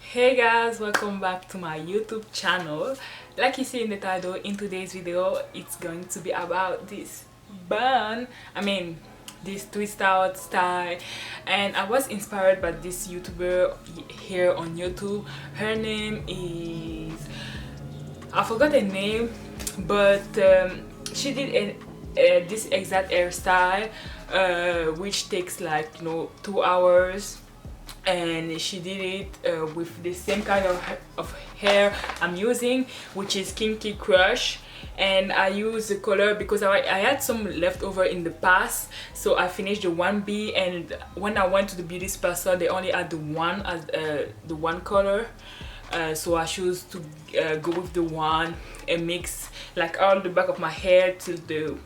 Hey guys, welcome back to my YouTube channel. Like you see in the title, in today's video it's going to be about this bun, this twist out style. And I was inspired by this YouTuber here on YouTube. Her name is, I forgot her name, but she did this exact hairstyle, which takes like 2 hours, and she did it with the same kind of hair I'm using, which is Kinky Crush. And I use the color because I had some leftover in the past, so I finished the 1B, and when I went to the beauty sponsor they only had the one as the one color. So I choose to go with the one and mix like all the back of my hair till the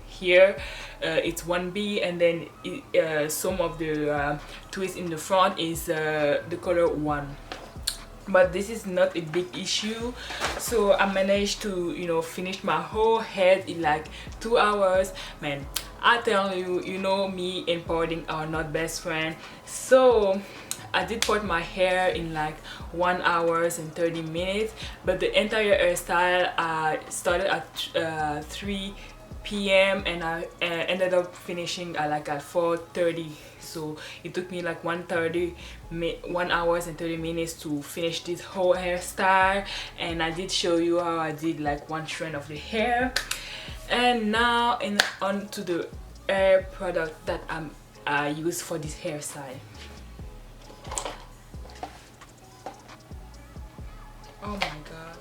here. It's 1B, and then some of the twist in the front is the color 1. But this is not a big issue, so I managed to finish my whole head in like 2 hours. Man, I tell you, me and parting are not best friends. So I did part my hair in like 1 hour and 30 minutes, but the entire hairstyle I started at 3 p.m. and I ended up finishing at 4:30. So it took me like 1 hour and 30 minutes to finish this whole hairstyle, and I did show you how I did like one strand of the hair. And now on to the hair product that I use for this hairstyle. Oh my god,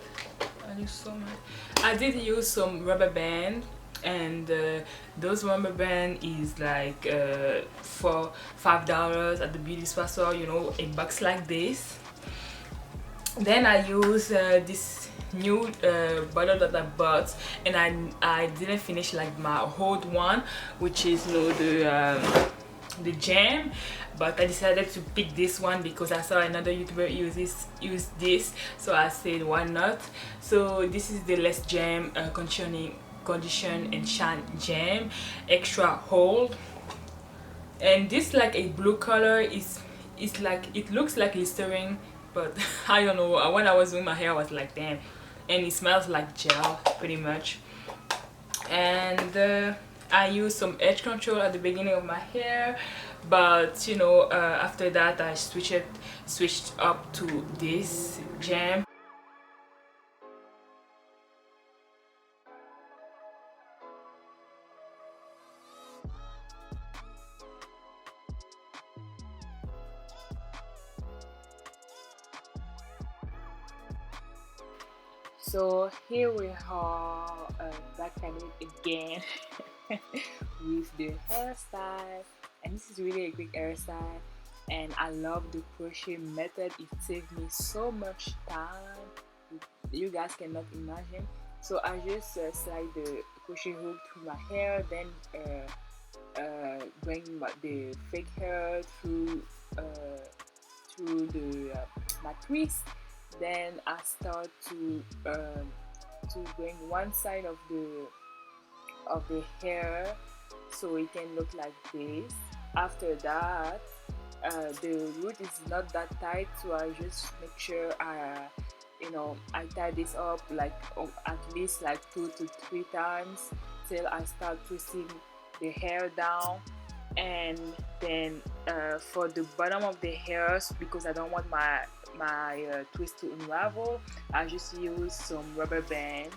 I use so much. I did use some rubber band, and those rubber band is like for $5 at the beauty sponsor, a box like this. Then I use this new bottle that I bought, and I didn't finish like my old one, which is the jam, but I decided to pick this one because I saw another YouTuber use this, so I said why not. So this is the Less Jam condition and shine jam extra hold, and this like a blue color is like, it looks like Listerine, but I don't know, when I was doing my hair I was like damn, and it smells like gel pretty much. And I use some edge control at the beginning of my hair, but after that I switched up to this jam. So here we are, back at it again with the hairstyle, and this is really a quick hairstyle, and I love the crochet method. It saved me so much time, you guys cannot imagine. So I just slide the crochet hook through my hair, then bring the fake hair through the my twist. Then I start to bring one side of the hair so it can look like this. After that, the root is not that tight, so I just make sure I tie this up like at least like 2 to 3 times till I start twisting the hair down. And then for the bottom of the hairs, because I don't want my twist to unravel, I just use some rubber band.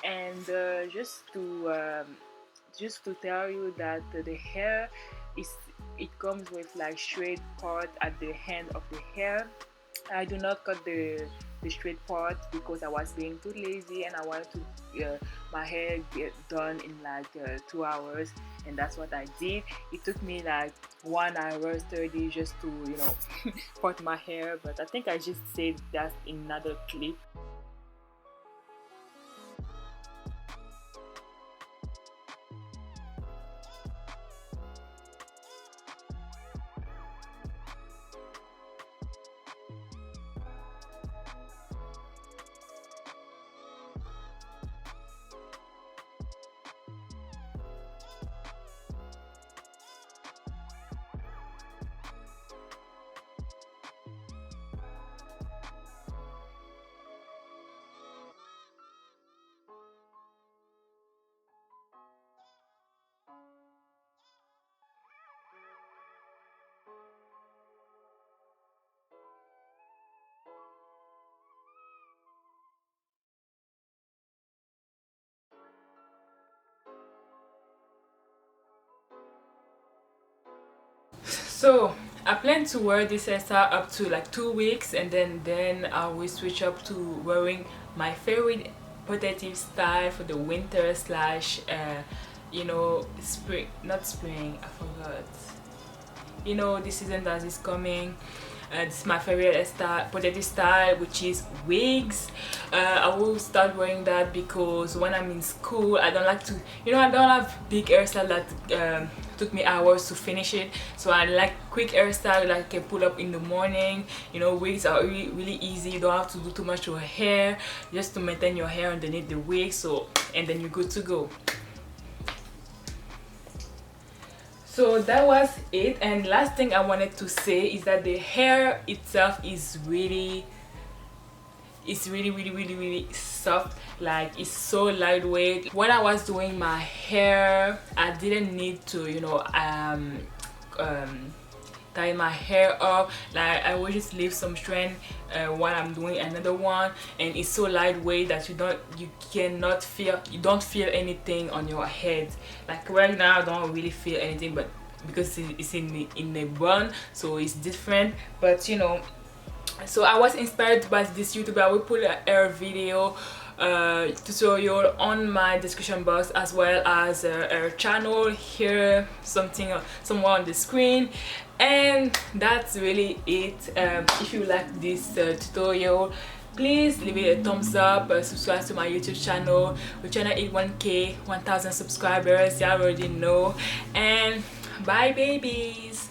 And just to tell you that the hair is, it comes with like straight part at the end of the hair. I do not cut the straight part because I was being too lazy, and I wanted to my hair get done in like 2 hours, and that's what I did. It took me like 1 hour 30 just to part my hair, but I think I just said that in another clip. So I plan to wear this hairstyle up to like 2 weeks, and then I will switch up to wearing my favorite protective style for the winter slash you know, spring, not spring, I forgot, you know, the season that is coming. This is my favorite hairstyle, protective style, which is wigs. I will start wearing that because when I'm in school, I don't like to, you know, I don't have big hairstyle that took me hours to finish it. So I like quick hairstyle that I can pull up in the morning. You know, wigs are really easy. You don't have to do too much to your hair, just to maintain your hair underneath the wig. So, and then you're good to go. So that was it, and last thing I wanted to say is that the hair itself is really soft. Like, it's so lightweight. When I was doing my hair, I didn't need to, you know, tie my hair up. Like, I will just leave some strand while I'm doing another one, and it's so lightweight that you don't feel anything on your head. Like right now I don't really feel anything, but because it's in the bun, so it's different. But you know, so I was inspired by this YouTuber. I will put a hair video tutorial on my description box, as well as her channel here, somewhere on the screen. And that's really it. If you like this tutorial, please leave it a thumbs up, subscribe to my YouTube channel. We're trying to hit 1,000 subscribers, you already know. And bye babies.